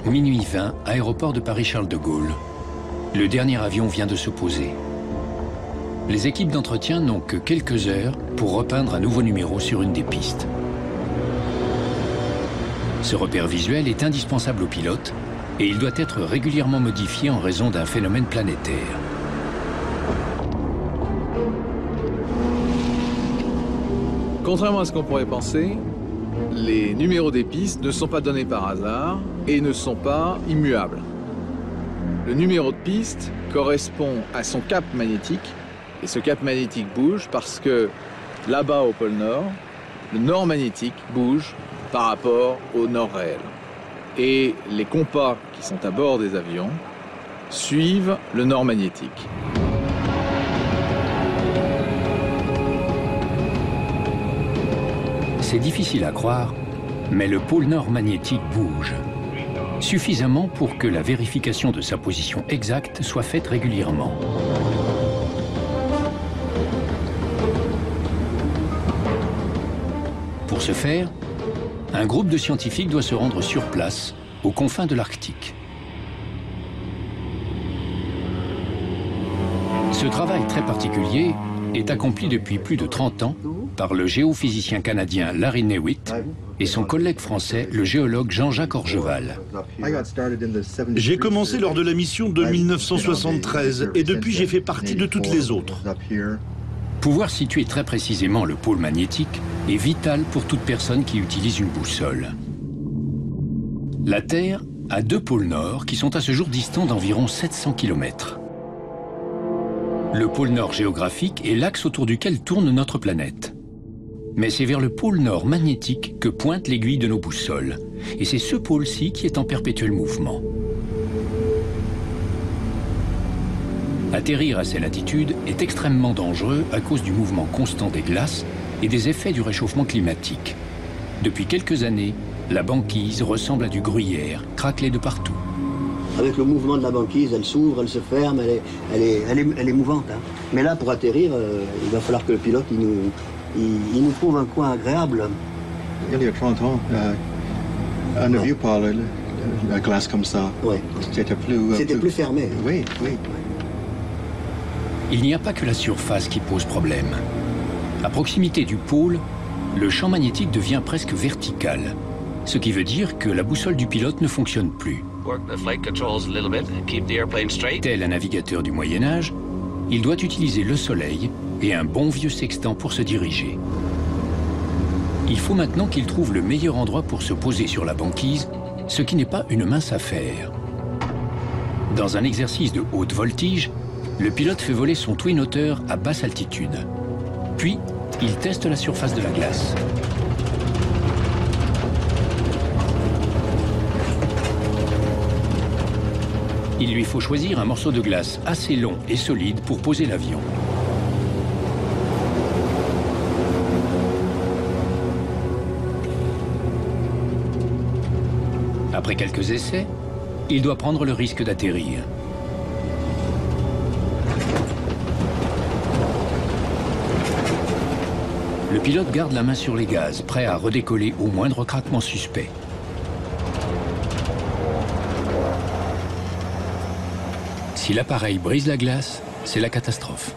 Minuit 20, aéroport de Paris-Charles de Gaulle. Le dernier avion vient de se poser. Les équipes d'entretien n'ont que quelques heures pour repeindre un nouveau numéro sur une des pistes. Ce repère visuel est indispensable au pilote et il doit être régulièrement modifié en raison d'un phénomène planétaire. Contrairement à ce qu'on pourrait penser, les numéros des pistes ne sont pas donnés par hasard et ne sont pas immuables. Le numéro de piste correspond à son cap magnétique et ce cap magnétique bouge parce que là-bas au pôle Nord, le nord magnétique bouge par rapport au nord réel. Et les compas qui sont à bord des avions suivent le nord magnétique. C'est difficile à croire, mais le pôle nord magnétique bouge. Suffisamment pour que la vérification de sa position exacte soit faite régulièrement. Pour ce faire, un groupe de scientifiques doit se rendre sur place, aux confins de l'Arctique. Ce travail très particulier est accompli depuis plus de 30 ans par le géophysicien canadien Larry Newitt et son collègue français, le géologue Jean-Jacques Orgeval. J'ai commencé lors de la mission de 1973 et depuis j'ai fait partie de toutes les autres. Pouvoir situer très précisément le pôle magnétique est vital pour toute personne qui utilise une boussole. La Terre a deux pôles nord qui sont à ce jour distants d'environ 700 km. Le pôle nord géographique est l'axe autour duquel tourne notre planète. Mais c'est vers le pôle nord magnétique que pointe l'aiguille de nos boussoles. Et c'est ce pôle-ci qui est en perpétuel mouvement. Atterrir à ces latitudes est extrêmement dangereux à cause du mouvement constant des glaces et des effets du réchauffement climatique. Depuis quelques années, la banquise ressemble à du gruyère, craquelé de partout. Avec le mouvement de la banquise, elle s'ouvre, elle se ferme, elle est mouvante. Hein. Mais là, pour atterrir, il va falloir que le pilote il nous trouve un coin agréable. Il y a 30 ans, on a vu par la glace comme ça. Ouais. C'était plus fermé. Oui, oui. Il n'y a pas que la surface qui pose problème. À proximité du pôle, le champ magnétique devient presque vertical, ce qui veut dire que la boussole du pilote ne fonctionne plus. Tel un navigateur du Moyen-Âge, il doit utiliser le soleil et un bon vieux sextant pour se diriger. Il faut maintenant qu'il trouve le meilleur endroit pour se poser sur la banquise, ce qui n'est pas une mince affaire. Dans un exercice de haute voltige, le pilote fait voler son twin otter à basse altitude. Puis, il teste la surface de la glace. Il lui faut choisir un morceau de glace assez long et solide pour poser l'avion. Après quelques essais, il doit prendre le risque d'atterrir. Le pilote garde la main sur les gaz, prêt à redécoller au moindre craquement suspect. Si l'appareil brise la glace, c'est la catastrophe.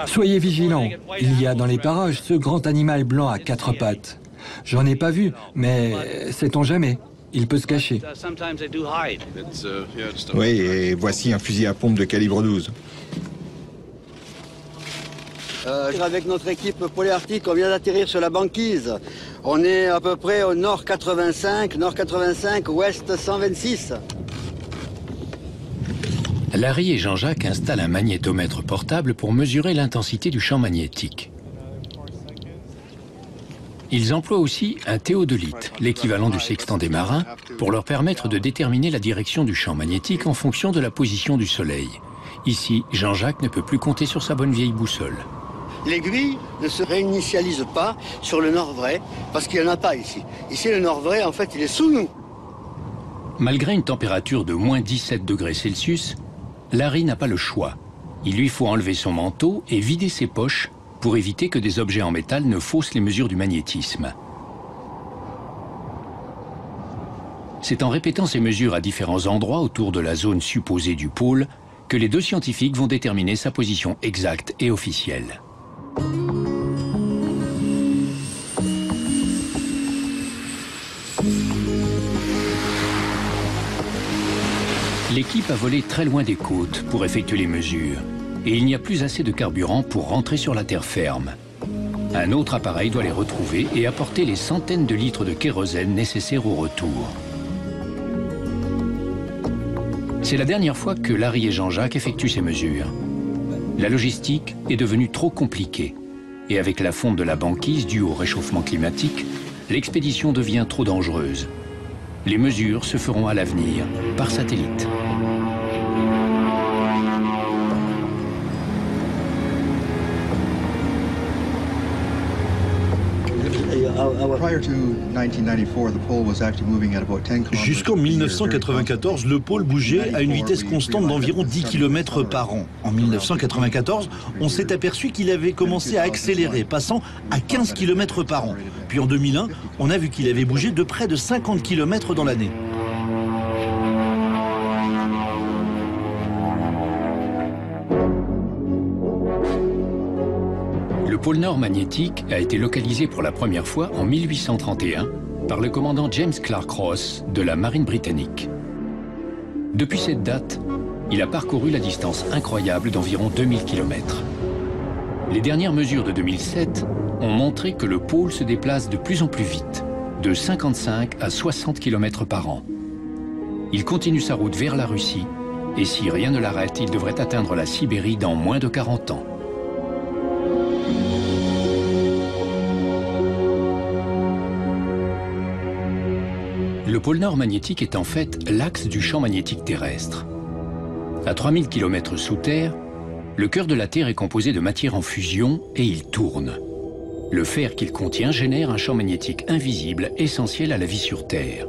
Soyez vigilants. Il y a dans les parages ce grand animal blanc à quatre pattes. J'en ai pas vu, mais sait-on jamais. Il peut se cacher. Oui, et voici un fusil à pompe de calibre 12. Avec notre équipe polyarctique, on vient d'atterrir sur la banquise. On est à peu près au nord 85, ouest 126. Larry et Jean-Jacques installent un magnétomètre portable pour mesurer l'intensité du champ magnétique. Ils emploient aussi un théodolite, l'équivalent du sextant des marins, pour leur permettre de déterminer la direction du champ magnétique en fonction de la position du Soleil. Ici, Jean-Jacques ne peut plus compter sur sa bonne vieille boussole. L'aiguille ne se réinitialise pas sur le nord vrai, parce qu'il n'y en a pas ici. Ici, le nord vrai, en fait, il est sous nous. Malgré une température de moins 17 degrés Celsius, Larry n'a pas le choix. Il lui faut enlever son manteau et vider ses poches pour éviter que des objets en métal ne faussent les mesures du magnétisme. C'est en répétant ces mesures à différents endroits autour de la zone supposée du pôle que les deux scientifiques vont déterminer sa position exacte et officielle. L'équipe a volé très loin des côtes pour effectuer les mesures et il n'y a plus assez de carburant pour rentrer sur la terre ferme. Un autre appareil doit les retrouver et apporter les centaines de litres de kérosène nécessaires au retour. C'est la dernière fois que Larry et Jean-Jacques effectuent ces mesures. La logistique est devenue trop compliquée et avec la fonte de la banquise due au réchauffement climatique, l'expédition devient trop dangereuse. Les mesures se feront à l'avenir par satellite. Jusqu'en 1994, le pôle bougeait à une vitesse constante d'environ 10 km par an. En 1994, on s'est aperçu qu'il avait commencé à accélérer, passant à 15 km par an. Puis en 2001, on a vu qu'il avait bougé de près de 50 km dans l'année. Le pôle Nord magnétique a été localisé pour la première fois en 1831 par le commandant James Clark Ross de la marine britannique. Depuis cette date, il a parcouru la distance incroyable d'environ 2000 km. Les dernières mesures de 2007 ont montré que le pôle se déplace de plus en plus vite, de 55 à 60 km par an. Il continue sa route vers la Russie et si rien ne l'arrête, il devrait atteindre la Sibérie dans moins de 40 ans. Le pôle Nord magnétique est en fait l'axe du champ magnétique terrestre. À 3000 km sous terre, le cœur de la Terre est composé de matière en fusion et il tourne. Le fer qu'il contient génère un champ magnétique invisible essentiel à la vie sur Terre.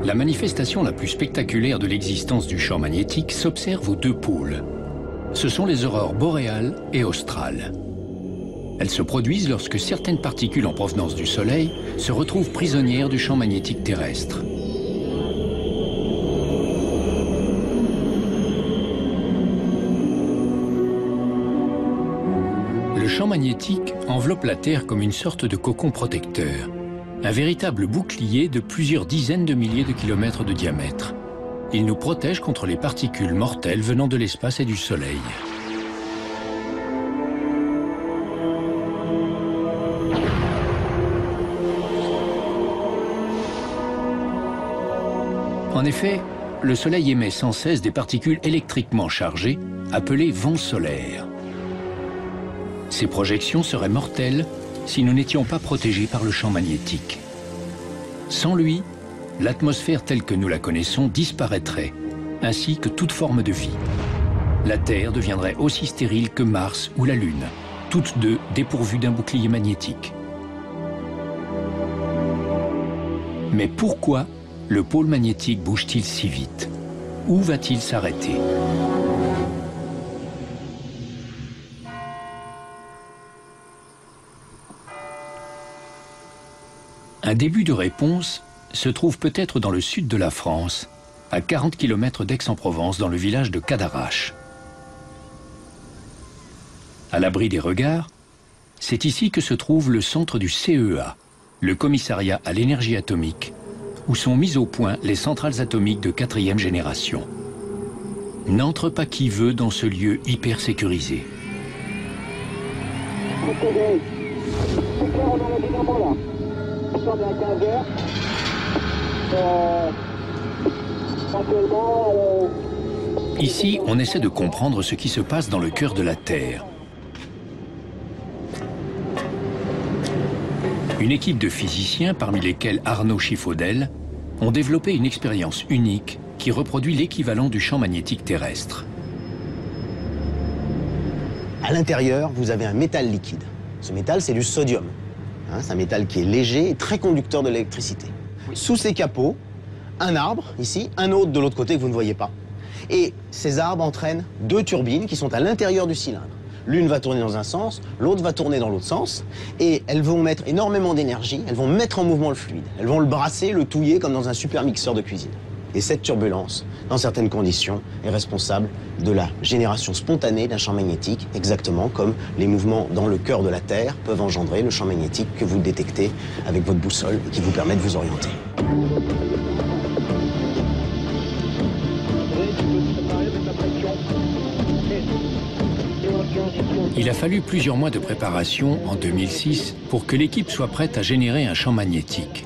La manifestation la plus spectaculaire de l'existence du champ magnétique s'observe aux deux pôles. Ce sont les aurores boréales et australes. Elles se produisent lorsque certaines particules en provenance du Soleil se retrouvent prisonnières du champ magnétique terrestre. Le champ magnétique enveloppe la Terre comme une sorte de cocon protecteur, un véritable bouclier de plusieurs dizaines de milliers de kilomètres de diamètre. Il nous protège contre les particules mortelles venant de l'espace et du Soleil. En effet, le Soleil émet sans cesse des particules électriquement chargées, appelées vents solaires. Ces projections seraient mortelles si nous n'étions pas protégés par le champ magnétique. Sans lui, l'atmosphère telle que nous la connaissons disparaîtrait, ainsi que toute forme de vie. La Terre deviendrait aussi stérile que Mars ou la Lune, toutes deux dépourvues d'un bouclier magnétique. Mais pourquoi le pôle magnétique bouge-t-il si vite? Où va-t-il s'arrêter? Un début de réponse se trouve peut-être dans le sud de la France, à 40 km d'Aix-en-Provence, dans le village de Cadarache. À l'abri des regards, c'est ici que se trouve le centre du CEA, le commissariat à l'énergie atomique, où sont mises au point les centrales atomiques de 4e génération. N'entre pas qui veut dans ce lieu hyper sécurisé. Ici, on essaie de comprendre ce qui se passe dans le cœur de la Terre. Une équipe de physiciens, parmi lesquels Arnaud Chifaudel, ont développé une expérience unique qui reproduit l'équivalent du champ magnétique terrestre. À l'intérieur, vous avez un métal liquide. Ce métal, c'est du sodium. C'est un métal qui est léger et très conducteur de l'électricité. Sous ces capots, un arbre, ici, un autre de l'autre côté que vous ne voyez pas. Et ces arbres entraînent deux turbines qui sont à l'intérieur du cylindre. L'une va tourner dans un sens, l'autre va tourner dans l'autre sens, et elles vont mettre énormément d'énergie, elles vont mettre en mouvement le fluide. Elles vont le brasser, le touiller comme dans un super mixeur de cuisine. Et cette turbulence, dans certaines conditions, est responsable de la génération spontanée d'un champ magnétique, exactement comme les mouvements dans le cœur de la Terre peuvent engendrer le champ magnétique que vous détectez avec votre boussole et qui vous permet de vous orienter. Il a fallu plusieurs mois de préparation en 2006 pour que l'équipe soit prête à générer un champ magnétique.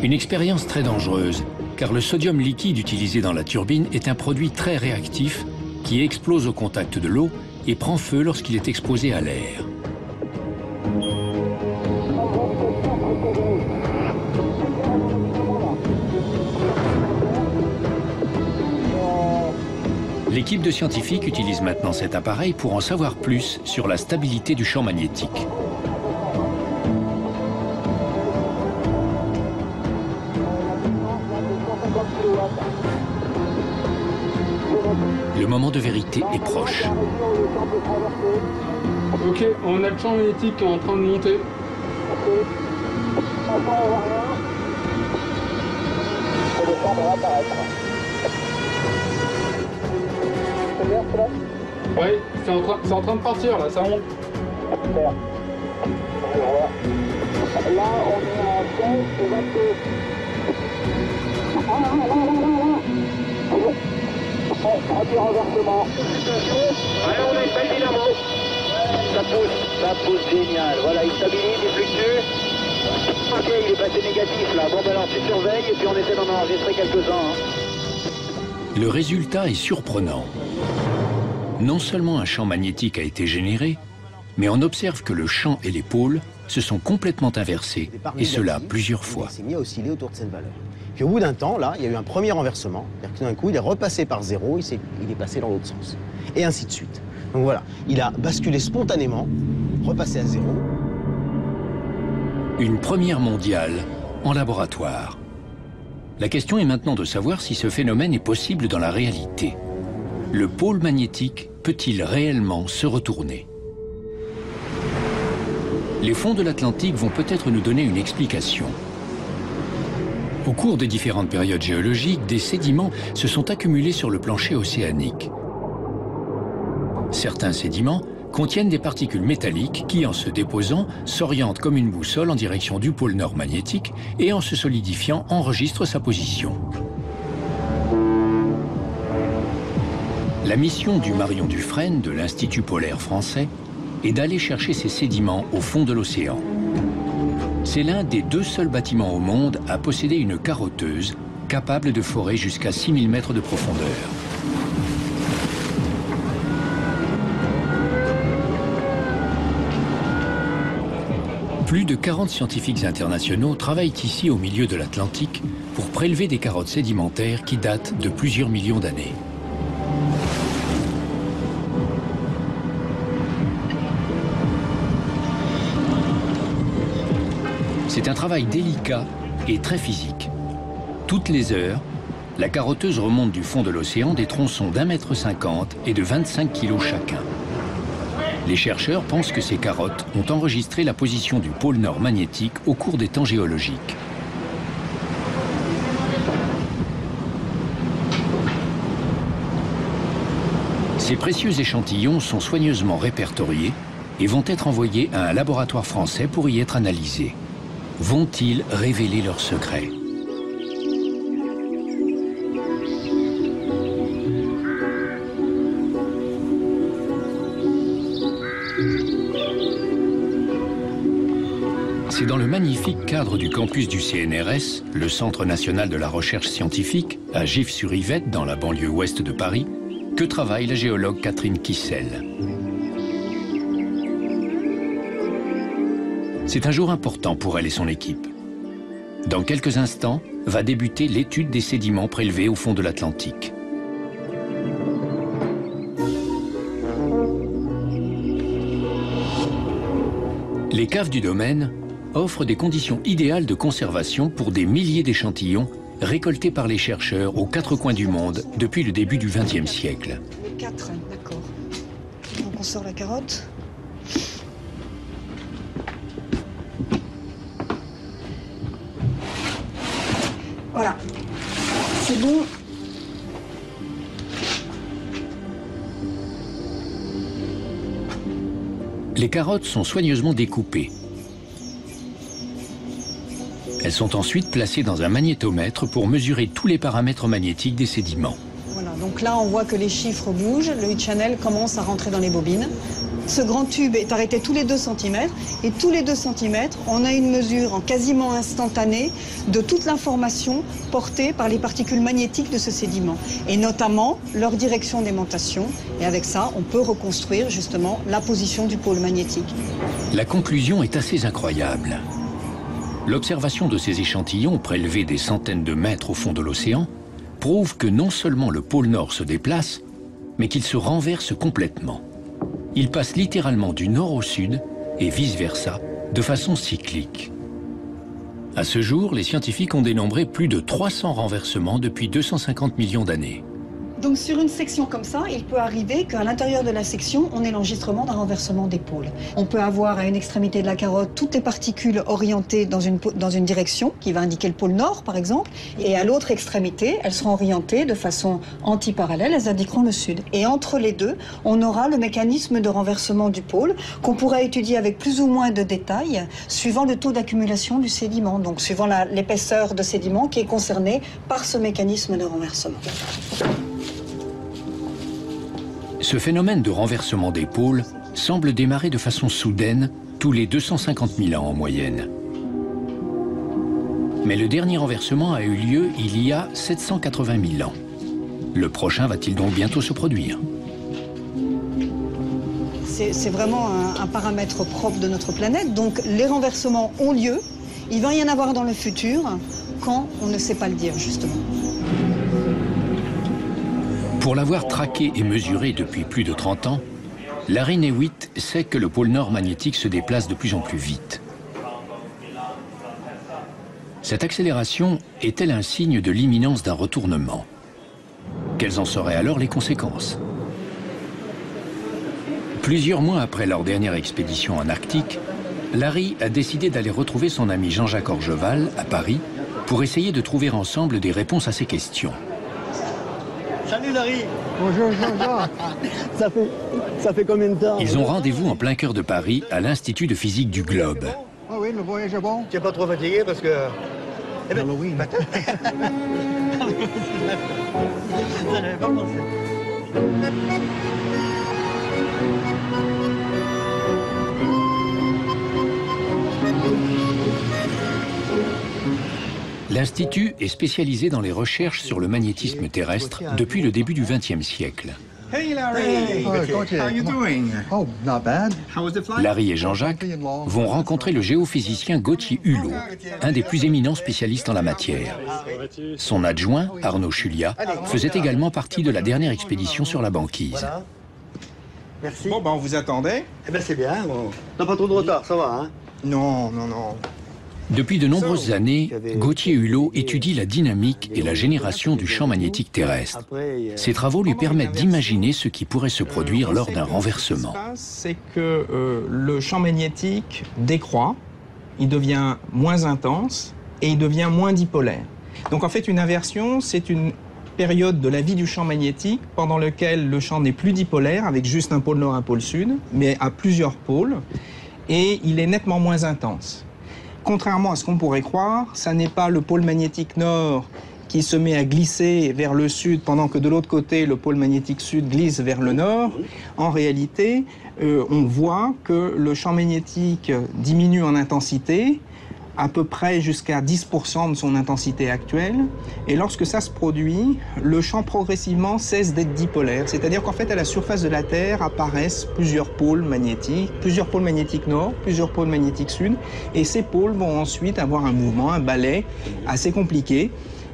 Une expérience très dangereuse, car le sodium liquide utilisé dans la turbine est un produit très réactif qui explose au contact de l'eau et prend feu lorsqu'il est exposé à l'air. L'équipe de scientifiques utilise maintenant cet appareil pour en savoir plus sur la stabilité du champ magnétique. Le moment de vérité est proche. Ok, on a le champ magnétique qui est en train de monter. Oui, c'est en train de partir là, ça monte. Là, on est à 15 et 22. Premier renversement. Allez, on a une belle dynamo. Ça pousse génial. Voilà, il stabilise, il fluctue. Ok, il est passé négatif là. Bon, ben alors tu surveilles et puis on essaie d'en enregistrer quelques-uns. Le résultat est surprenant. Non seulement un champ magnétique a été généré, mais on observe que le champ et les pôles se sont complètement inversés, et cela plusieurs fois. Il s'est mis à osciller autour de cette valeur. Puis au bout d'un temps, là, il y a eu un premier renversement, c'est-à-dire que d'un coup, il est repassé par 0, il est passé dans l'autre sens. Et ainsi de suite. Donc voilà, il a basculé spontanément, repassé à 0. Une première mondiale en laboratoire. La question est maintenant de savoir si ce phénomène est possible dans la réalité. Le pôle magnétique peut-il réellement se retourner? Les fonds de l'Atlantique vont peut-être nous donner une explication. Au cours des différentes périodes géologiques, des sédiments se sont accumulés sur le plancher océanique. Certains sédiments contiennent des particules métalliques qui, en se déposant, s'orientent comme une boussole en direction du pôle nord magnétique et, en se solidifiant, enregistrent sa position. La mission du Marion Dufresne de l'Institut polaire français est d'aller chercher ces sédiments au fond de l'océan. C'est l'un des 2 seuls bâtiments au monde à posséder une carotteuse capable de forer jusqu'à 6000 mètres de profondeur. Plus de 40 scientifiques internationaux travaillent ici au milieu de l'Atlantique pour prélever des carottes sédimentaires qui datent de plusieurs millions d'années. C'est un travail délicat et très physique. Toutes les heures, la carotteuse remonte du fond de l'océan des tronçons d'1,50 m et de 25 kg chacun. Les chercheurs pensent que ces carottes ont enregistré la position du pôle nord magnétique au cours des temps géologiques. Ces précieux échantillons sont soigneusement répertoriés et vont être envoyés à un laboratoire français pour y être analysés. Vont-ils révéler leurs secrets? C'est dans le magnifique cadre du campus du CNRS, le Centre national de la recherche scientifique, à Gif-sur-Yvette, dans la banlieue ouest de Paris, que travaille la géologue Catherine Kissel. C'est un jour important pour elle et son équipe. Dans quelques instants, va débuter l'étude des sédiments prélevés au fond de l'Atlantique. Les caves du domaine offrent des conditions idéales de conservation pour des milliers d'échantillons récoltés par les chercheurs aux quatre coins du monde depuis le début du XXe siècle. 4, d'accord. Donc on sort la carotte. Voilà, c'est bon. Les carottes sont soigneusement découpées. Elles sont ensuite placées dans un magnétomètre pour mesurer tous les paramètres magnétiques des sédiments. Voilà, donc là on voit que les chiffres bougent, le heat channel commence à rentrer dans les bobines. Ce grand tube est arrêté tous les 2 cm et tous les 2 cm, on a une mesure en quasiment instantanée de toute l'information portée par les particules magnétiques de ce sédiment et notamment leur direction d'aimantation. Et avec ça, on peut reconstruire justement la position du pôle magnétique. La conclusion est assez incroyable. L'observation de ces échantillons prélevés des centaines de mètres au fond de l'océan prouve que non seulement le pôle Nord se déplace, mais qu'il se renverse complètement. Il passe littéralement du nord au sud et vice-versa, de façon cyclique. À ce jour, les scientifiques ont dénombré plus de 300 renversements depuis 250 millions d'années. Donc sur une section comme ça, il peut arriver qu'à l'intérieur de la section, on ait l'enregistrement d'un renversement des pôles. On peut avoir à une extrémité de la carotte toutes les particules orientées dans une direction qui va indiquer le pôle Nord par exemple, et à l'autre extrémité, elles seront orientées de façon antiparallèle, elles indiqueront le Sud. Et entre les deux, on aura le mécanisme de renversement du pôle qu'on pourra étudier avec plus ou moins de détails suivant le taux d'accumulation du sédiment, donc suivant l'épaisseur de sédiment qui est concernée par ce mécanisme de renversement. Ce phénomène de renversement des pôles semble démarrer de façon soudaine tous les 250 000 ans en moyenne. Mais le dernier renversement a eu lieu il y a 780 000 ans. Le prochain va-t-il donc bientôt se produire? C'est vraiment un paramètre propre de notre planète, donc les renversements ont lieu. Il va y en avoir dans le futur, quand on ne sait pas le dire justement. Pour l'avoir traqué et mesuré depuis plus de 30 ans, Larry Newitt sait que le pôle Nord magnétique se déplace de plus en plus vite. Cette accélération est-elle un signe de l'imminence d'un retournement? Quelles en seraient alors les conséquences? Plusieurs mois après leur dernière expédition en Arctique, Larry a décidé d'aller retrouver son ami Jean-Jacques Orgeval à Paris pour essayer de trouver ensemble des réponses à ces questions. Salut Larry. Bonjour Jean-Jacques. Ça fait combien de temps? Ils ont rendez-vous en plein cœur de Paris à l'Institut de physique du Globe. Ah oui, le voyage est bon. Tu n'es pas trop fatigué parce que... Eh ben, Halloween. Ça n'avait pas pensé. L'Institut est spécialisé dans les recherches sur le magnétisme terrestre depuis le début du XXe siècle. Hey Larry, how are you doing? Oh, not bad. How was the flight? Larry et Jean-Jacques vont rencontrer le géophysicien Gauthier Hulot, un des plus éminents spécialistes en la matière. Son adjoint, Arnaud Chulia, faisait également partie de la dernière expédition sur la banquise. Voilà. Merci. Bon, ben on vous attendait. Eh ben c'est bien. Bon. T'as pas trop de retard, ça va, hein? Non, non, non. Depuis de nombreuses années, Gauthier Hulot étudie la dynamique et la génération du champ magnétique terrestre. Ces travaux lui permettent d'imaginer ce qui pourrait se produire lors d'un renversement. C'est que le champ magnétique décroît, il devient moins intense et il devient moins dipolaire. Donc en fait, une inversion, c'est une période de la vie du champ magnétique pendant laquelle le champ n'est plus dipolaire, avec juste un pôle nord, un pôle sud, mais à plusieurs pôles, et il est nettement moins intense. Contrairement à ce qu'on pourrait croire, ça n'est pas le pôle magnétique nord qui se met à glisser vers le sud pendant que de l'autre côté, le pôle magnétique sud glisse vers le nord, en réalité, on voit que le champ magnétique diminue en intensité, à peu près jusqu'à 10% de son intensité actuelle. Et lorsque ça se produit, le champ progressivement cesse d'être dipolaire. C'est-à-dire qu'en fait, à la surface de la Terre apparaissent plusieurs pôles magnétiques nord, plusieurs pôles magnétiques sud. Et ces pôles vont ensuite avoir un mouvement, un balai assez compliqué,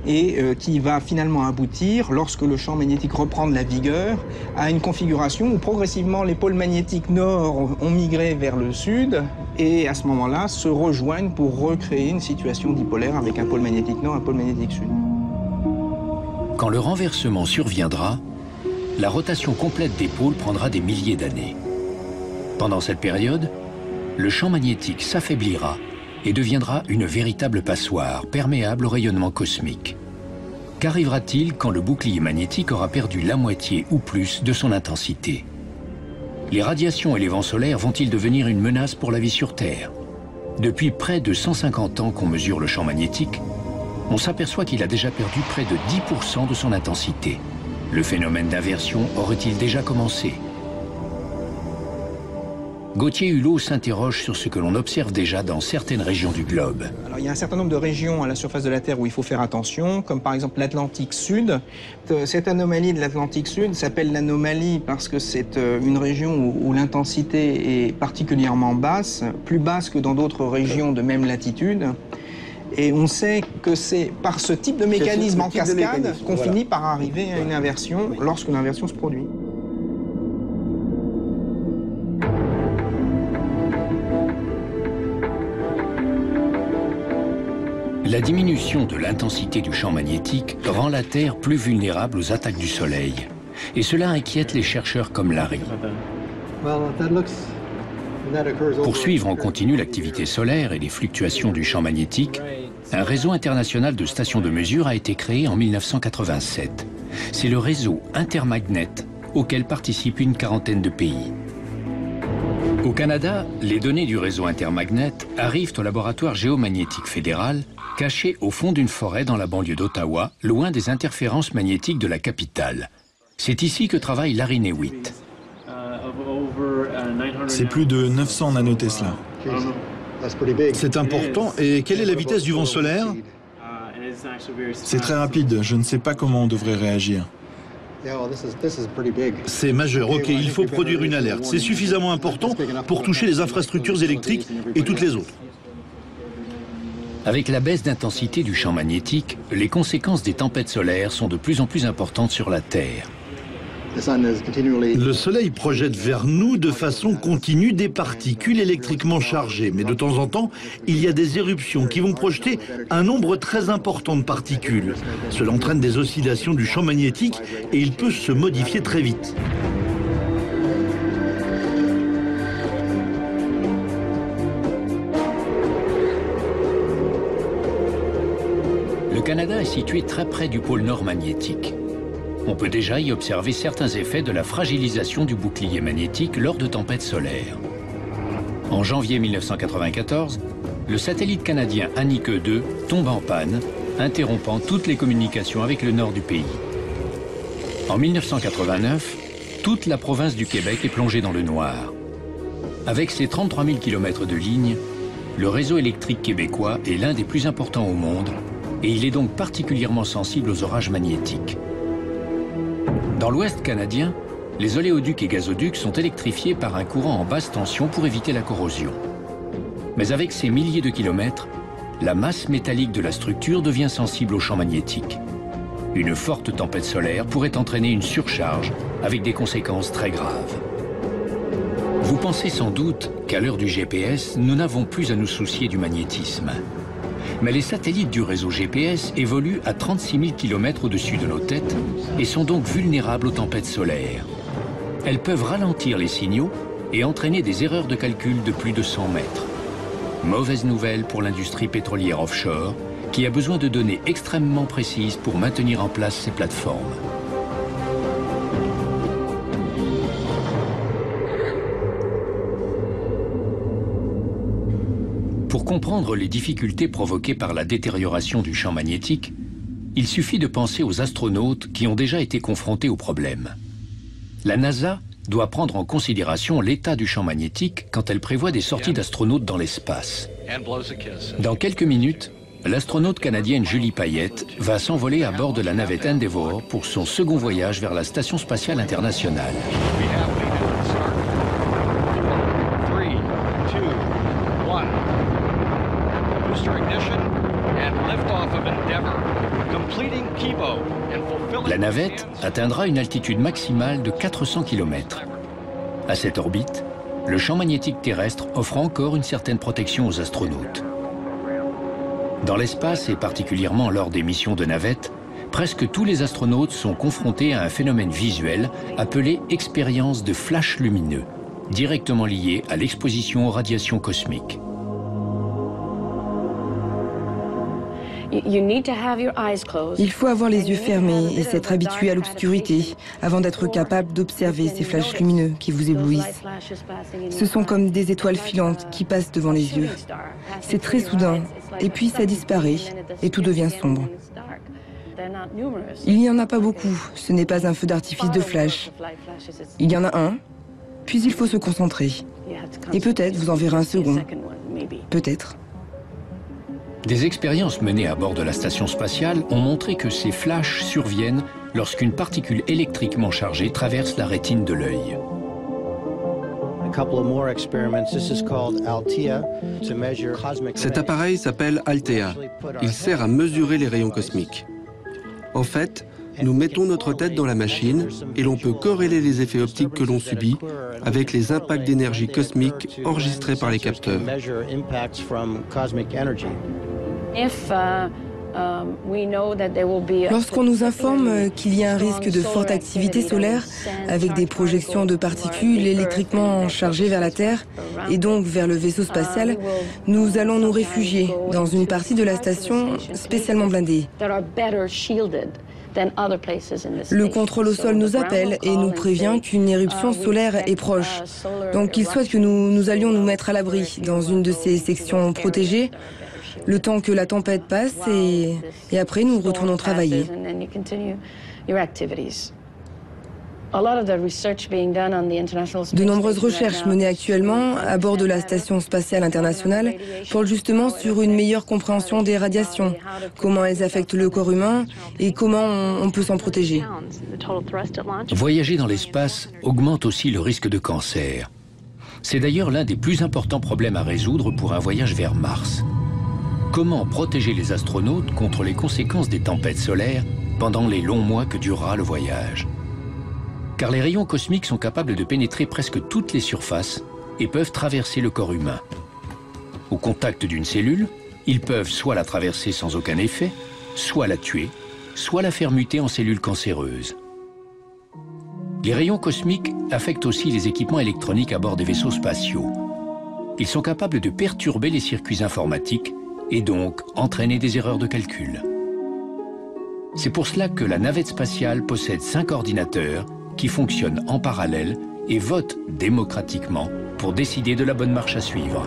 et qui va finalement aboutir, lorsque le champ magnétique reprend de la vigueur, à une configuration où progressivement les pôles magnétiques nord ont migré vers le sud et à ce moment-là se rejoignent pour recréer une situation dipolaire avec un pôle magnétique nord et un pôle magnétique sud. Quand le renversement surviendra, la rotation complète des pôles prendra des milliers d'années. Pendant cette période, le champ magnétique s'affaiblira et deviendra une véritable passoire, perméable au rayonnement cosmique. Qu'arrivera-t-il quand le bouclier magnétique aura perdu la moitié ou plus de son intensité? Les radiations et les vents solaires vont-ils devenir une menace pour la vie sur Terre? Depuis près de 150 ans qu'on mesure le champ magnétique, on s'aperçoit qu'il a déjà perdu près de 10% de son intensité. Le phénomène d'inversion aurait-il déjà commencé? Gauthier Hulot s'interroge sur ce que l'on observe déjà dans certaines régions du globe. Alors, il y a un certain nombre de régions à la surface de la Terre où il faut faire attention, comme par exemple l'Atlantique Sud. Cette anomalie de l'Atlantique Sud s'appelle l'anomalie parce que c'est une région où l'intensité est particulièrement basse, plus basse que dans d'autres régions de même latitude. Et on sait que c'est par ce type de mécanisme en cascade qu'on finit par arriver à une inversion lorsqu'une inversion se produit. La diminution de l'intensité du champ magnétique rend la Terre plus vulnérable aux attaques du Soleil. Et cela inquiète les chercheurs comme Larry. Pour suivre en continu l'activité solaire et les fluctuations du champ magnétique, un réseau international de stations de mesure a été créé en 1987. C'est le réseau Intermagnet, auquel participent une quarantaine de pays. Au Canada, les données du réseau Intermagnet arrivent au laboratoire géomagnétique fédéral, caché au fond d'une forêt dans la banlieue d'Ottawa, loin des interférences magnétiques de la capitale. C'est ici que travaille Larry Newitt. C'est plus de 900 nanotesla. C'est important. Et quelle est la vitesse du vent solaire? C'est très rapide, je ne sais pas comment on devrait réagir. C'est majeur, ok, il faut produire une alerte. C'est suffisamment important pour toucher les infrastructures électriques et toutes les autres. Avec la baisse d'intensité du champ magnétique, les conséquences des tempêtes solaires sont de plus en plus importantes sur la Terre. Le Soleil projette vers nous de façon continue des particules électriquement chargées. Mais de temps en temps, il y a des éruptions qui vont projeter un nombre très important de particules. Cela entraîne des oscillations du champ magnétique et il peut se modifier très vite. Le Canada est situé très près du pôle nord magnétique. On peut déjà y observer certains effets de la fragilisation du bouclier magnétique lors de tempêtes solaires. En janvier 1994, le satellite canadien Hanike 2 tombe en panne, interrompant toutes les communications avec le nord du pays. En 1989, toute la province du Québec est plongée dans le noir. Avec ses 33 000 km de lignes, le réseau électrique québécois est l'un des plus importants au monde et il est donc particulièrement sensible aux orages magnétiques. Dans l'Ouest canadien, les oléoducs et gazoducs sont électrifiés par un courant en basse tension pour éviter la corrosion. Mais avec ces milliers de kilomètres, la masse métallique de la structure devient sensible au champ magnétique. Une forte tempête solaire pourrait entraîner une surcharge avec des conséquences très graves. Vous pensez sans doute qu'à l'heure du GPS, nous n'avons plus à nous soucier du magnétisme. Mais les satellites du réseau GPS évoluent à 36 000 km au-dessus de nos têtes et sont donc vulnérables aux tempêtes solaires. Elles peuvent ralentir les signaux et entraîner des erreurs de calcul de plus de 100 mètres. Mauvaise nouvelle pour l'industrie pétrolière offshore, qui a besoin de données extrêmement précises pour maintenir en place ses plateformes. Pour comprendre les difficultés provoquées par la détérioration du champ magnétique, il suffit de penser aux astronautes qui ont déjà été confrontés au problème. La NASA doit prendre en considération l'état du champ magnétique quand elle prévoit des sorties d'astronautes dans l'espace. Dans quelques minutes, l'astronaute canadienne Julie Payette va s'envoler à bord de la navette Endeavour pour son second voyage vers la Station spatiale internationale. La navette atteindra une altitude maximale de 400 km. À cette orbite, le champ magnétique terrestre offre encore une certaine protection aux astronautes. Dans l'espace, et particulièrement lors des missions de navette, presque tous les astronautes sont confrontés à un phénomène visuel appelé expérience de flash lumineux, directement lié à l'exposition aux radiations cosmiques. Il faut avoir les yeux fermés et s'être habitué à l'obscurité avant d'être capable d'observer ces flashs lumineux qui vous éblouissent. Ce sont comme des étoiles filantes qui passent devant les yeux. C'est très soudain et puis ça disparaît et tout devient sombre. Il n'y en a pas beaucoup, ce n'est pas un feu d'artifice de flash. Il y en a un, puis il faut se concentrer. Et peut-être vous en verrez un second. Peut-être. Des expériences menées à bord de la station spatiale ont montré que ces flashs surviennent lorsqu'une particule électriquement chargée traverse la rétine de l'œil. Cet appareil s'appelle Althea. Il sert à mesurer les rayons cosmiques. En fait, nous mettons notre tête dans la machine et l'on peut corréler les effets optiques que l'on subit avec les impacts d'énergie cosmique enregistrés par les capteurs. Lorsqu'on nous informe qu'il y a un risque de forte activité solaire avec des projections de particules électriquement chargées vers la Terre et donc vers le vaisseau spatial, nous allons nous réfugier dans une partie de la station spécialement blindée. Le contrôle au sol nous appelle et nous prévient qu'une éruption solaire est proche. Donc il souhaite que nous allions nous mettre à l'abri dans une de ces sections protégées, le temps que la tempête passe et après nous retournons travailler. De nombreuses recherches menées actuellement à bord de la Station spatiale internationale portent justement sur une meilleure compréhension des radiations, comment elles affectent le corps humain et comment on peut s'en protéger. Voyager dans l'espace augmente aussi le risque de cancer. C'est d'ailleurs l'un des plus importants problèmes à résoudre pour un voyage vers Mars. Comment protéger les astronautes contre les conséquences des tempêtes solaires pendant les longs mois que durera le voyage? Car les rayons cosmiques sont capables de pénétrer presque toutes les surfaces et peuvent traverser le corps humain. Au contact d'une cellule, ils peuvent soit la traverser sans aucun effet, soit la tuer, soit la faire muter en cellule cancéreuse. Les rayons cosmiques affectent aussi les équipements électroniques à bord des vaisseaux spatiaux. Ils sont capables de perturber les circuits informatiques et donc entraîner des erreurs de calcul. C'est pour cela que la navette spatiale possède 5 ordinateurs qui fonctionnent en parallèle et votent démocratiquement pour décider de la bonne marche à suivre.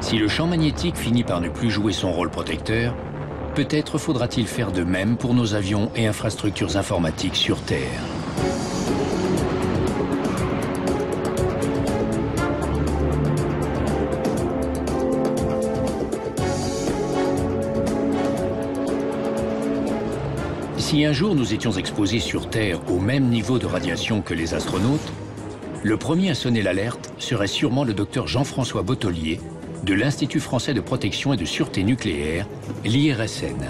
Si le champ magnétique finit par ne plus jouer son rôle protecteur, peut-être faudra-t-il faire de même pour nos avions et infrastructures informatiques sur Terre. Si un jour nous étions exposés sur Terre au même niveau de radiation que les astronautes, le premier à sonner l'alerte serait sûrement le docteur Jean-François Bottolier de l'Institut français de protection et de sûreté nucléaire, l'IRSN.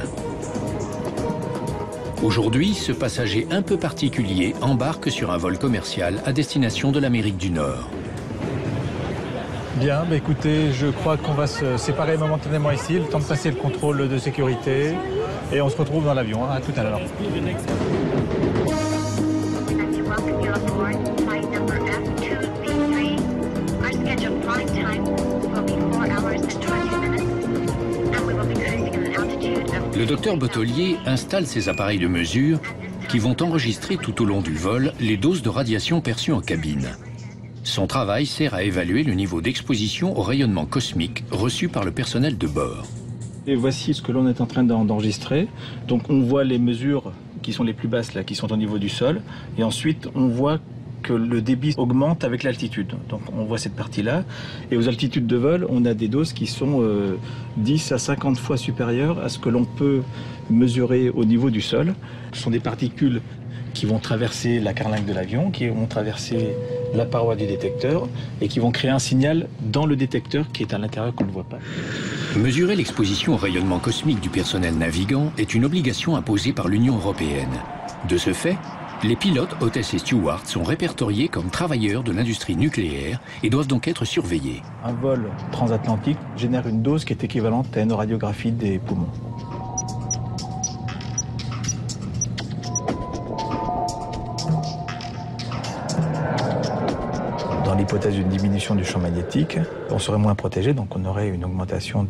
Aujourd'hui, ce passager un peu particulier embarque sur un vol commercial à destination de l'Amérique du Nord. Bien, écoutez, je crois qu'on va se séparer momentanément ici, le temps de passer le contrôle de sécurité. Et on se retrouve dans l'avion, à tout à l'heure. Le docteur Bottolier installe ses appareils de mesure qui vont enregistrer tout au long du vol les doses de radiation perçues en cabine. Son travail sert à évaluer le niveau d'exposition au rayonnement cosmique reçu par le personnel de bord. Et voici ce que l'on est en train d'enregistrer. Donc on voit les mesures qui sont les plus basses, là, qui sont au niveau du sol. Et ensuite, on voit que le débit augmente avec l'altitude. Donc on voit cette partie-là. Et aux altitudes de vol, on a des doses qui sont 10 à 50 fois supérieures à ce que l'on peut mesurer au niveau du sol. Ce sont des particules qui vont traverser la carlingue de l'avion, qui vont traverser la paroi du détecteur et qui vont créer un signal dans le détecteur qui est à l'intérieur qu'on ne voit pas. Mesurer l'exposition au rayonnement cosmique du personnel navigant est une obligation imposée par l'Union européenne. De ce fait, les pilotes, hôtesses et stewards sont répertoriés comme travailleurs de l'industrie nucléaire et doivent donc être surveillés. Un vol transatlantique génère une dose qui est équivalente à une radiographie des poumons. Dans l'hypothèse d'une diminution du champ magnétique, on serait moins protégé, donc on aurait une augmentation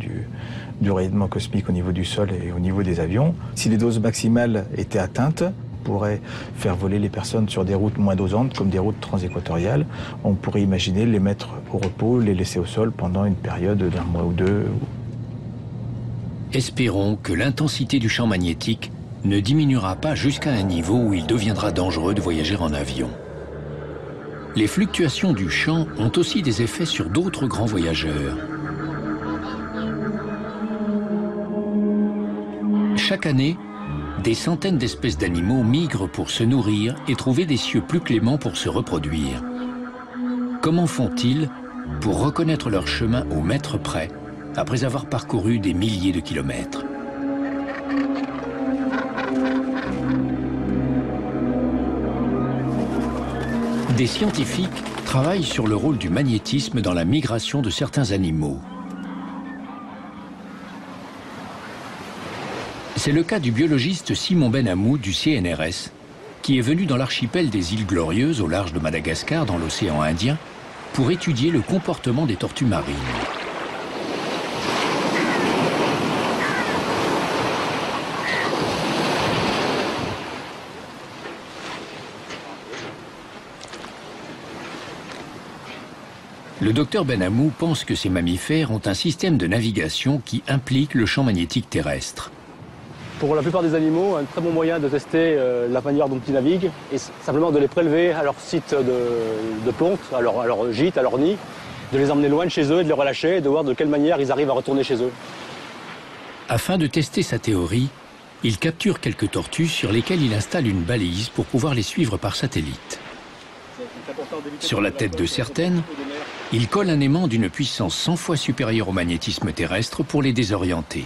du rayonnement cosmique au niveau du sol et au niveau des avions. Si les doses maximales étaient atteintes, on pourrait faire voler les personnes sur des routes moins dosantes, comme des routes transéquatoriales. On pourrait imaginer les mettre au repos, les laisser au sol pendant une période d'un mois ou deux. Espérons que l'intensité du champ magnétique ne diminuera pas jusqu'à un niveau où il deviendra dangereux de voyager en avion. Les fluctuations du champ ont aussi des effets sur d'autres grands voyageurs. Chaque année, des centaines d'espèces d'animaux migrent pour se nourrir et trouver des cieux plus cléments pour se reproduire. Comment font-ils pour reconnaître leur chemin au mètre près, après avoir parcouru des milliers de kilomètres? Des scientifiques travaillent sur le rôle du magnétisme dans la migration de certains animaux. C'est le cas du biologiste Simon Benhamou du CNRS, qui est venu dans l'archipel des îles Glorieuses au large de Madagascar dans l'océan Indien pour étudier le comportement des tortues marines. Le docteur Benhamou pense que ces mammifères ont un système de navigation qui implique le champ magnétique terrestre. Pour la plupart des animaux, un très bon moyen de tester la manière dont ils naviguent est simplement de les prélever à leur site de ponte, à leur gîte, à leur nid, de les emmener loin de chez eux, de les relâcher et de voir de quelle manière ils arrivent à retourner chez eux. Afin de tester sa théorie, il capture quelques tortues sur lesquelles il installe une balise pour pouvoir les suivre par satellite. Sur la tête de certaines, il colle un aimant d'une puissance 100 fois supérieure au magnétisme terrestre pour les désorienter.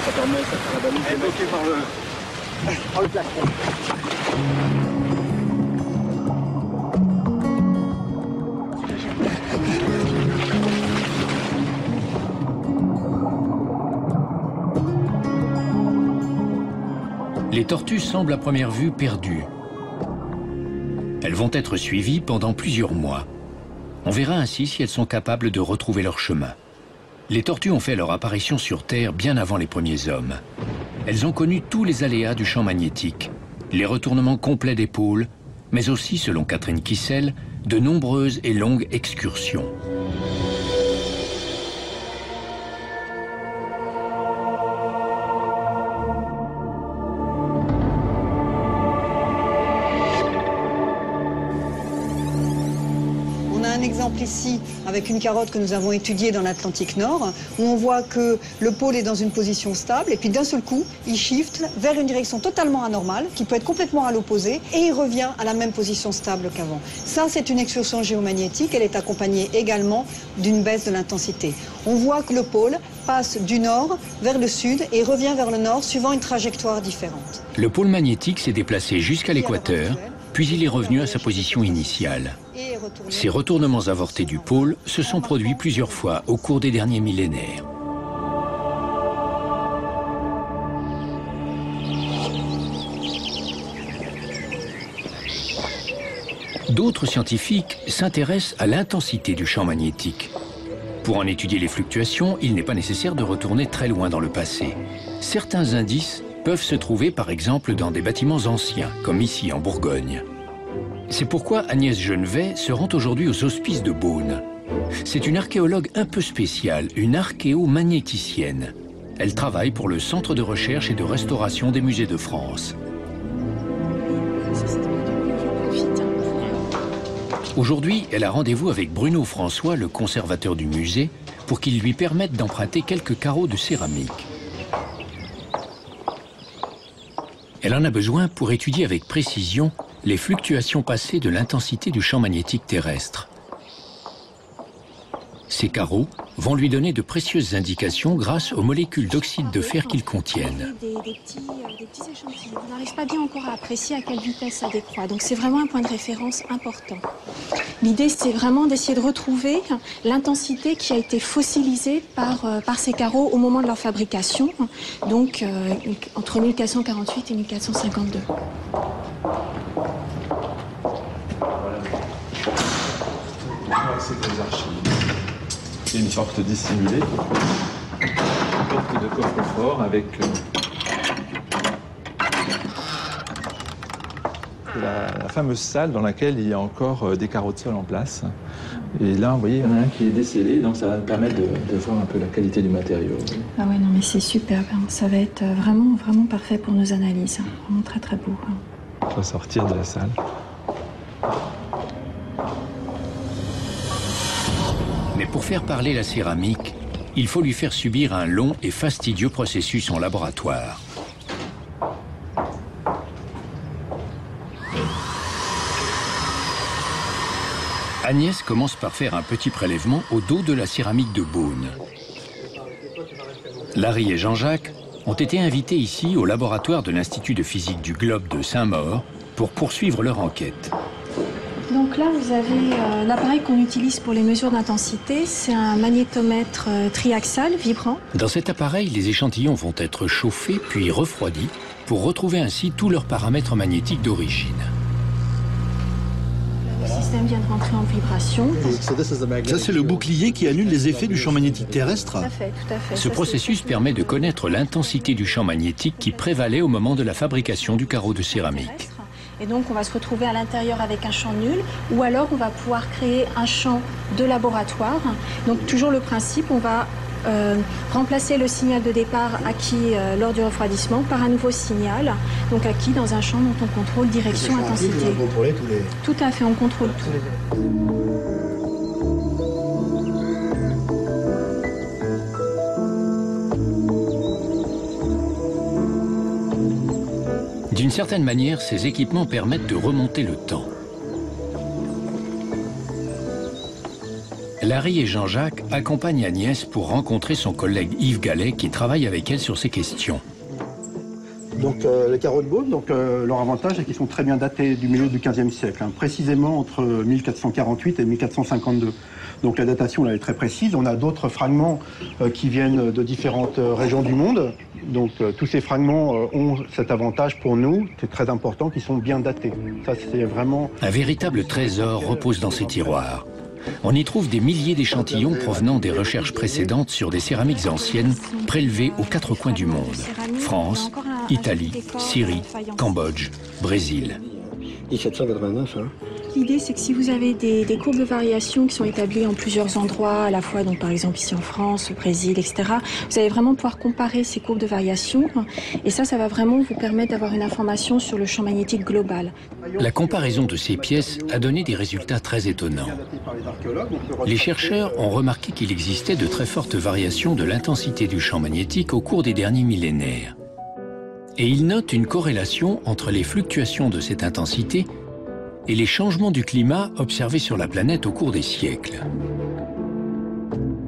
Ça permet de faire la balise bloquée par le plafond. Les tortues semblent à première vue perdues. Elles vont être suivies pendant plusieurs mois. On verra ainsi si elles sont capables de retrouver leur chemin. Les tortues ont fait leur apparition sur Terre bien avant les premiers hommes. Elles ont connu tous les aléas du champ magnétique, les retournements complets des pôles, mais aussi, selon Catherine Kissel, de nombreuses et longues excursions. Un exemple ici avec une carotte que nous avons étudiée dans l'Atlantique Nord, où on voit que le pôle est dans une position stable et puis d'un seul coup, il shift vers une direction totalement anormale, qui peut être complètement à l'opposé, et il revient à la même position stable qu'avant. Ça, c'est une excursion géomagnétique, elle est accompagnée également d'une baisse de l'intensité. On voit que le pôle passe du nord vers le sud et revient vers le nord suivant une trajectoire différente. Le pôle magnétique s'est déplacé jusqu'à l'équateur, puis il est revenu à sa position initiale. Ces retournements avortés du pôle se sont produits plusieurs fois au cours des derniers millénaires. D'autres scientifiques s'intéressent à l'intensité du champ magnétique. Pour en étudier les fluctuations, il n'est pas nécessaire de retourner très loin dans le passé. Certains indices peuvent se trouver par exemple dans des bâtiments anciens, comme ici en Bourgogne. C'est pourquoi Agnès Genevet se rend aujourd'hui aux Hospices de Beaune. C'est une archéologue un peu spéciale, une archéomagnéticienne. Elle travaille pour le Centre de recherche et de restauration des musées de France. Aujourd'hui, elle a rendez-vous avec Bruno François, le conservateur du musée, pour qu'il lui permette d'emprunter quelques carreaux de céramique. Elle en a besoin pour étudier avec précision les fluctuations passées de l'intensité du champ magnétique terrestre. Ces carreaux vont lui donner de précieuses indications grâce aux molécules d'oxyde de fer qu'ils contiennent. Des petits échantillons. On n'arrive pas bien encore à apprécier à quelle vitesse ça décroît. Donc c'est vraiment un point de référence important. L'idée, c'est vraiment d'essayer de retrouver l'intensité qui a été fossilisée par ces carreaux au moment de leur fabrication, donc entre 1448 et 1452. C'est des archives. C'est une porte dissimulée, une porte de coffre-fort avec la fameuse salle dans laquelle il y a encore des carreaux de sol en place. Et là, vous voyez, il y en a un qui est décellé, donc ça va me permettre de voir un peu la qualité du matériau. Ah ouais, non mais c'est superbe, ça va être vraiment, vraiment parfait pour nos analyses, vraiment très très beau. On va sortir de la salle. Mais pour faire parler la céramique, il faut lui faire subir un long et fastidieux processus en laboratoire. Agnès commence par faire un petit prélèvement au dos de la céramique de Beaune. Larry et Jean-Jacques ont été invités ici au laboratoire de l'Institut de physique du Globe de Saint-Maur pour poursuivre leur enquête. Donc là, vous avez l'appareil qu'on utilise pour les mesures d'intensité. C'est un magnétomètre triaxal vibrant. Dans cet appareil, les échantillons vont être chauffés puis refroidis pour retrouver ainsi tous leurs paramètres magnétiques d'origine. Le système vient de rentrer en vibration. Ça, c'est le bouclier qui annule les effets du champ magnétique terrestre. Tout à fait, tout à fait. Ce processus permet de connaître l'intensité du champ magnétique qui prévalait au moment de la fabrication du carreau de céramique. Et donc, on va se retrouver à l'intérieur avec un champ nul, ou alors on va pouvoir créer un champ de laboratoire. Donc, toujours le principe, on va remplacer le signal de départ acquis lors du refroidissement par un nouveau signal, donc acquis dans un champ dont on contrôle direction, intensité. Vous contrôlez tous les... Tout à fait, on contrôle tout. D'une certaine manière, ces équipements permettent de remonter le temps. Larry et Jean-Jacques accompagnent Agnès pour rencontrer son collègue Yves Gallet qui travaille avec elle sur ces questions. Donc les carreaux de Beaune, leur avantage est qu'ils sont très bien datés du milieu du XVe siècle, précisément entre 1448 et 1452. Donc la datation là, est très précise. On a d'autres fragments qui viennent de différentes régions du monde. Donc tous ces fragments ont cet avantage pour nous, c'est très important, qu'ils sont bien datés. Ça, c'est vraiment... Un véritable trésor repose dans ces tiroirs. On y trouve des milliers d'échantillons provenant des recherches précédentes sur des céramiques anciennes prélevées aux quatre coins du monde. France, Italie, Syrie, Cambodge, Brésil. 1789, hein. L'idée, c'est que si vous avez des courbes de variation qui sont établies en plusieurs endroits, à la fois, donc par exemple ici en France, au Brésil, etc., vous allez vraiment pouvoir comparer ces courbes de variation. Et ça va vraiment vous permettre d'avoir une information sur le champ magnétique global. La comparaison de ces pièces a donné des résultats très étonnants. Les chercheurs ont remarqué qu'il existait de très fortes variations de l'intensité du champ magnétique au cours des derniers millénaires. Et ils notent une corrélation entre les fluctuations de cette intensité et les changements du climat observés sur la planète au cours des siècles.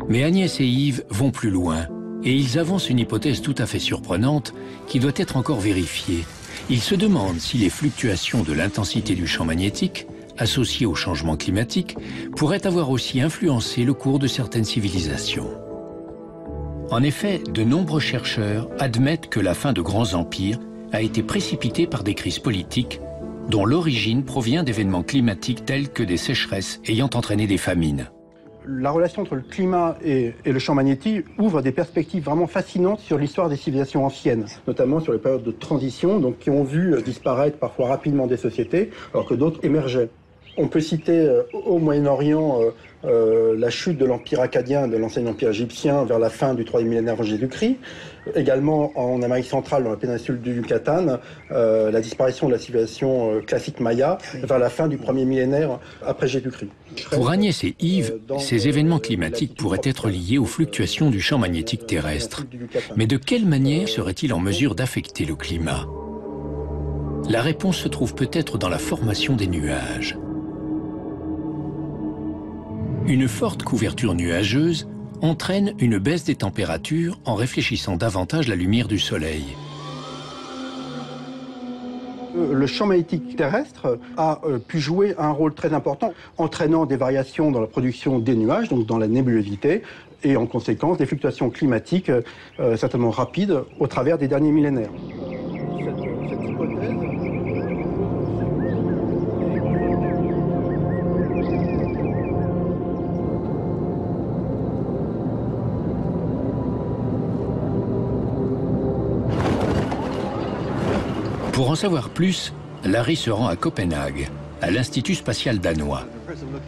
Mais Agnès et Yves vont plus loin et ils avancent une hypothèse tout à fait surprenante qui doit être encore vérifiée. Ils se demandent si les fluctuations de l'intensité du champ magnétique, associées au changement climatique, pourraient avoir aussi influencé le cours de certaines civilisations. En effet, de nombreux chercheurs admettent que la fin de grands empires a été précipitée par des crises politiques dont l'origine provient d'événements climatiques tels que des sécheresses ayant entraîné des famines. La relation entre le climat et le champ magnétique ouvre des perspectives vraiment fascinantes sur l'histoire des civilisations anciennes, notamment sur les périodes de transition, donc qui ont vu disparaître parfois rapidement des sociétés, alors que d'autres émergeaient. On peut citer au Moyen-Orient la chute de l'Empire akkadien, de l'ancien empire égyptien, vers la fin du 3e millénaire avant Jésus-Christ. Également en Amérique centrale, dans la péninsule du Yucatan, la disparition de la civilisation classique maya vers la fin du 1er millénaire après Jésus-Christ. Pour Agnès et Yves, ces événements climatiques pourraient être liés aux fluctuations du champ magnétique terrestre. Mais de quelle manière serait-il en mesure d'affecter le climat? La réponse se trouve peut-être dans la formation des nuages. Une forte couverture nuageuse entraîne une baisse des températures en réfléchissant davantage la lumière du soleil. Le champ magnétique terrestre a pu jouer un rôle très important, entraînant des variations dans la production des nuages, donc dans la nébulosité, et en conséquence des fluctuations climatiques certainement rapides au travers des derniers millénaires. Cette hypothèse... Pour en savoir plus, Larry se rend à Copenhague, à l'Institut spatial danois.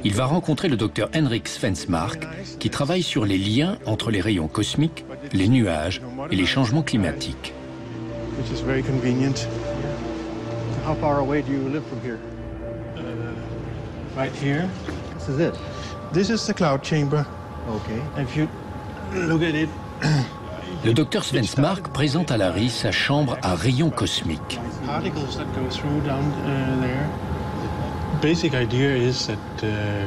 Il va rencontrer le docteur Henrik Svensmark, qui travaille sur les liens entre les rayons cosmiques, les nuages et les changements climatiques. Le docteur Svensmark présente à Larry sa chambre à rayons cosmiques.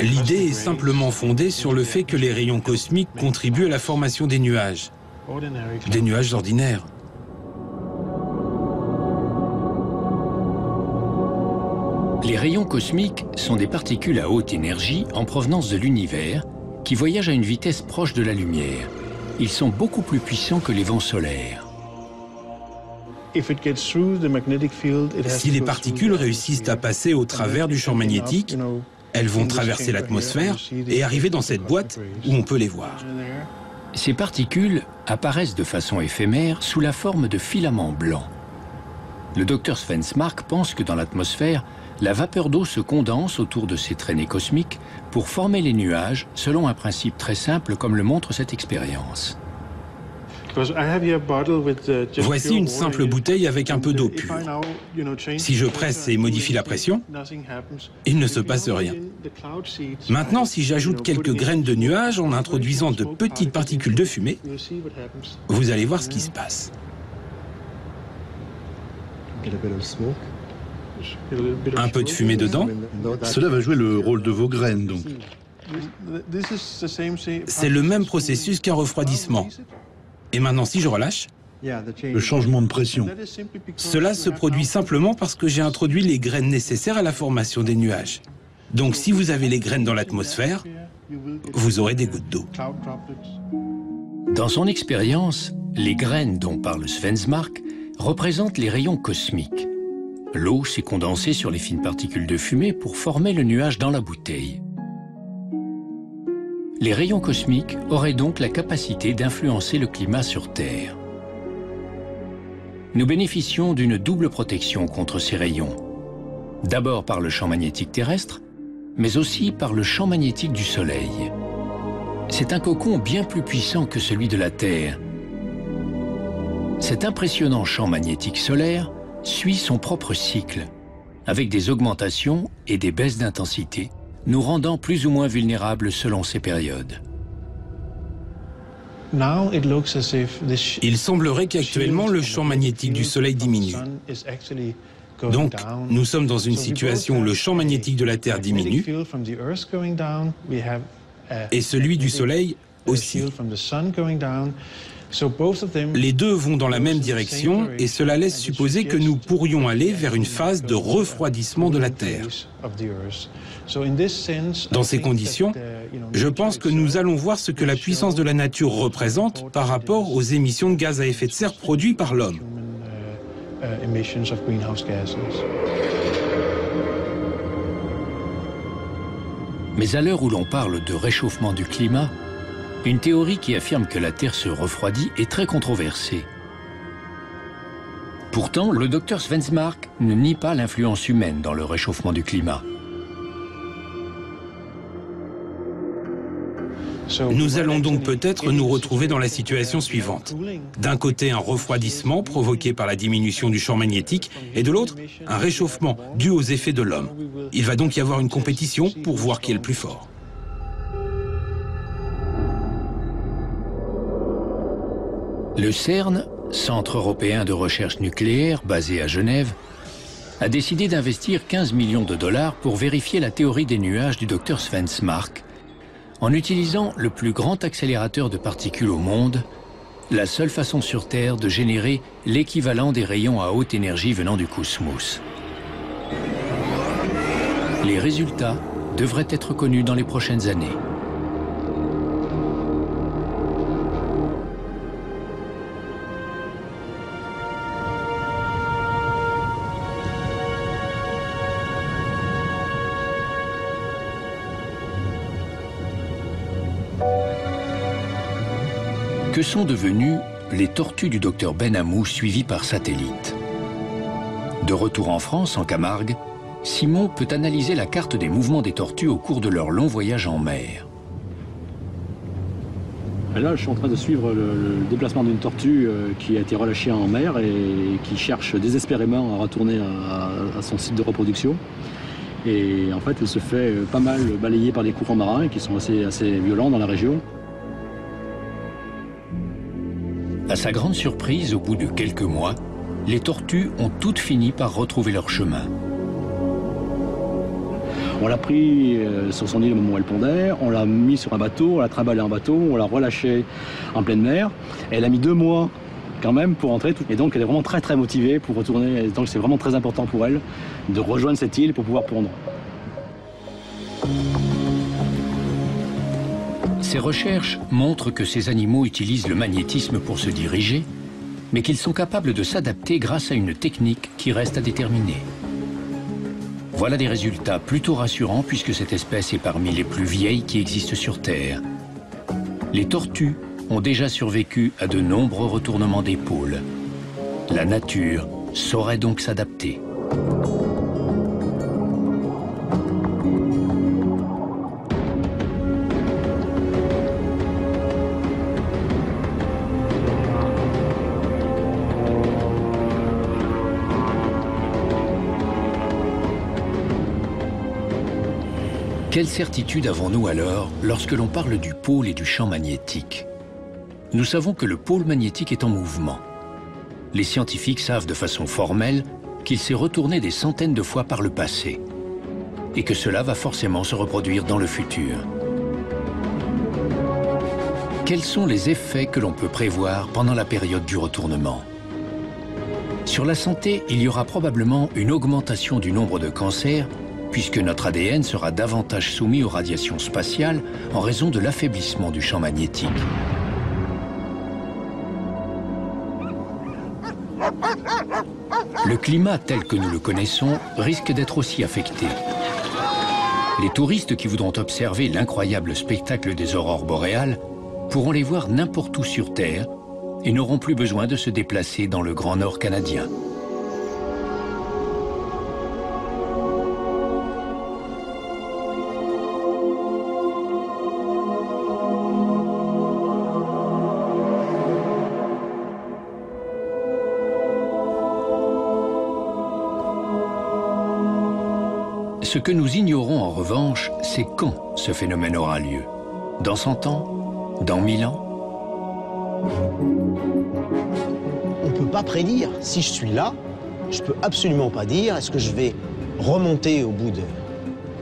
L'idée est simplement fondée sur le fait que les rayons cosmiques contribuent à la formation des nuages ordinaires. Les rayons cosmiques sont des particules à haute énergie en provenance de l'univers qui voyagent à une vitesse proche de la lumière. Ils sont beaucoup plus puissants que les vents solaires. Si les particules réussissent à passer au travers du champ magnétique, elles vont traverser l'atmosphère et arriver dans cette boîte où on peut les voir. Ces particules apparaissent de façon éphémère sous la forme de filaments blancs. Le docteur Svensmark pense que dans l'atmosphère, la vapeur d'eau se condense autour de ces traînées cosmiques pour former les nuages selon un principe très simple comme le montre cette expérience. Voici une simple bouteille avec un peu d'eau pure. Si je presse et modifie la pression, il ne se passe rien. Maintenant, si j'ajoute quelques graines de nuages en introduisant de petites particules de fumée, vous allez voir ce qui se passe. Un peu de fumée dedans. Cela va jouer le rôle de vos graines, donc. C'est le même processus qu'un refroidissement. Et maintenant, si je relâche, le changement de pression. Cela se produit simplement parce que j'ai introduit les graines nécessaires à la formation des nuages. Donc, si vous avez les graines dans l'atmosphère, vous aurez des gouttes d'eau. Dans son expérience, les graines dont parle Svensmark représentent les rayons cosmiques. L'eau s'est condensée sur les fines particules de fumée pour former le nuage dans la bouteille. Les rayons cosmiques auraient donc la capacité d'influencer le climat sur Terre. Nous bénéficions d'une double protection contre ces rayons. D'abord par le champ magnétique terrestre, mais aussi par le champ magnétique du Soleil. C'est un cocon bien plus puissant que celui de la Terre. Cet impressionnant champ magnétique solaire suit son propre cycle, avec des augmentations et des baisses d'intensité, nous rendant plus ou moins vulnérables selon ces périodes. Il semblerait qu'actuellement le champ magnétique du Soleil diminue. Donc, nous sommes dans une situation où le champ magnétique de la Terre diminue et celui du Soleil aussi. Les deux vont dans la même direction et cela laisse supposer que nous pourrions aller vers une phase de refroidissement de la Terre. Dans ces conditions, je pense que nous allons voir ce que la puissance de la nature représente par rapport aux émissions de gaz à effet de serre produits par l'homme. Mais à l'heure où l'on parle de réchauffement du climat, une théorie qui affirme que la Terre se refroidit est très controversée. Pourtant, le docteur Svensmark ne nie pas l'influence humaine dans le réchauffement du climat. Nous allons donc peut-être nous retrouver dans la situation suivante. D'un côté, un refroidissement provoqué par la diminution du champ magnétique et de l'autre, un réchauffement dû aux effets de l'homme. Il va donc y avoir une compétition pour voir qui est le plus fort. Le CERN, Centre européen de recherche nucléaire basé à Genève, a décidé d'investir 15 millions de dollars pour vérifier la théorie des nuages du Dr Sven Smark en utilisant le plus grand accélérateur de particules au monde, la seule façon sur Terre de générer l'équivalent des rayons à haute énergie venant du cosmos. Les résultats devraient être connus dans les prochaines années. Que sont devenues les tortues du docteur Benhamou suivies par satellite? De retour en France, en Camargue, Simon peut analyser la carte des mouvements des tortues au cours de leur long voyage en mer. Et là, je suis en train de suivre le déplacement d'une tortue qui a été relâchée en mer et qui cherche désespérément à retourner à son site de reproduction. Et en fait, elle se fait pas mal balayer par des courants marins qui sont assez violents dans la région. À sa grande surprise, au bout de quelques mois, les tortues ont toutes fini par retrouver leur chemin. On l'a pris sur son île au moment où elle pondait, on l'a mis sur un bateau, on l'a trimballé en bateau, on l'a relâché en pleine mer. Elle a mis 2 mois quand même pour entrer, et donc elle est vraiment très motivée pour retourner. Et donc c'est vraiment très important pour elle de rejoindre cette île pour pouvoir pondre. Ces recherches montrent que ces animaux utilisent le magnétisme pour se diriger, mais qu'ils sont capables de s'adapter grâce à une technique qui reste à déterminer. Voilà des résultats plutôt rassurants puisque cette espèce est parmi les plus vieilles qui existent sur Terre. Les tortues ont déjà survécu à de nombreux retournements des pôles. La nature saurait donc s'adapter. Quelle certitude avons-nous alors lorsque l'on parle du pôle et du champ magnétique? Nous savons que le pôle magnétique est en mouvement. Les scientifiques savent de façon formelle qu'il s'est retourné des centaines de fois par le passé et que cela va forcément se reproduire dans le futur. Quels sont les effets que l'on peut prévoir pendant la période du retournement? Sur la santé, il y aura probablement une augmentation du nombre de cancers puisque notre ADN sera davantage soumis aux radiations spatiales en raison de l'affaiblissement du champ magnétique. Le climat tel que nous le connaissons risque d'être aussi affecté. Les touristes qui voudront observer l'incroyable spectacle des aurores boréales pourront les voir n'importe où sur Terre et n'auront plus besoin de se déplacer dans le Grand Nord canadien. Ce que nous ignorons en revanche, c'est quand ce phénomène aura lieu. Dans 100 ans? Dans 1000 ans? On ne peut pas prédire. Si je suis là, je ne peux absolument pas dire est-ce que je vais remonter au bout de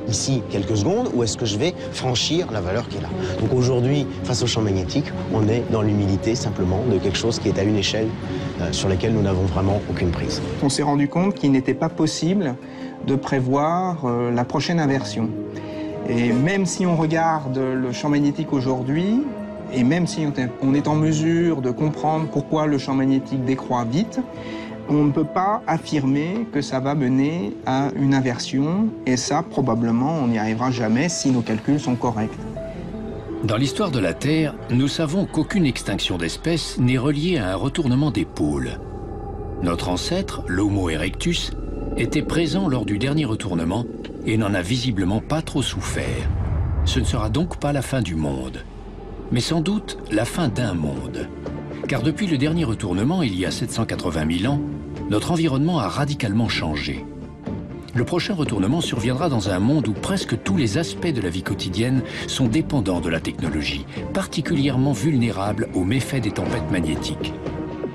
ici quelques secondes ou est-ce que je vais franchir la valeur qui est là. Donc aujourd'hui, face au champ magnétique, on est dans l'humilité simplement de quelque chose qui est à une échelle sur laquelle nous n'avons vraiment aucune prise. On s'est rendu compte qu'il n'était pas possible de prévoir la prochaine inversion. Et même si on regarde le champ magnétique aujourd'hui, et même si on est en mesure de comprendre pourquoi le champ magnétique décroît vite, on ne peut pas affirmer que ça va mener à une inversion, et ça, probablement, on n'y arrivera jamais si nos calculs sont corrects. Dans l'histoire de la Terre, nous savons qu'aucune extinction d'espèces n'est reliée à un retournement des pôles. Notre ancêtre, l'Homo erectus, était présent lors du dernier retournement et n'en a visiblement pas trop souffert. Ce ne sera donc pas la fin du monde. mais sans doute la fin d'un monde. Car depuis le dernier retournement, il y a 780 000 ans, notre environnement a radicalement changé. Le prochain retournement surviendra dans un monde où presque tous les aspects de la vie quotidienne sont dépendants de la technologie, particulièrement vulnérables aux méfaits des tempêtes magnétiques.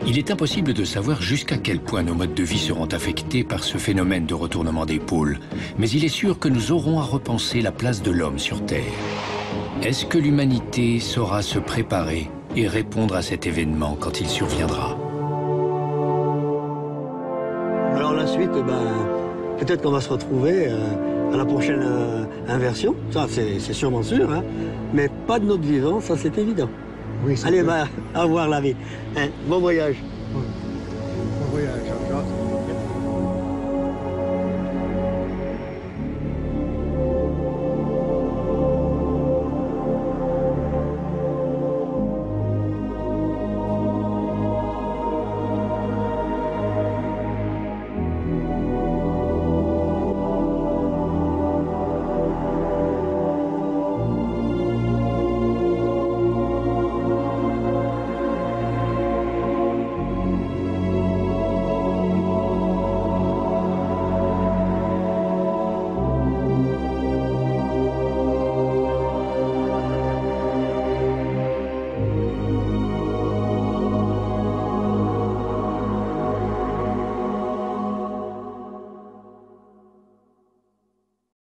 Il est impossible de savoir jusqu'à quel point nos modes de vie seront affectés par ce phénomène de retournement des pôles, mais il est sûr que nous aurons à repenser la place de l'homme sur Terre. Est-ce que l'humanité saura se préparer et répondre à cet événement quand il surviendra? Alors la suite, peut-être qu'on va se retrouver à la prochaine inversion, ça c'est sûrement sûr, hein, mais pas de notre vivant, ça c'est évident. Oui, allez, au revoir la vie. Bon voyage. Bon voyage, Jean-Jacques.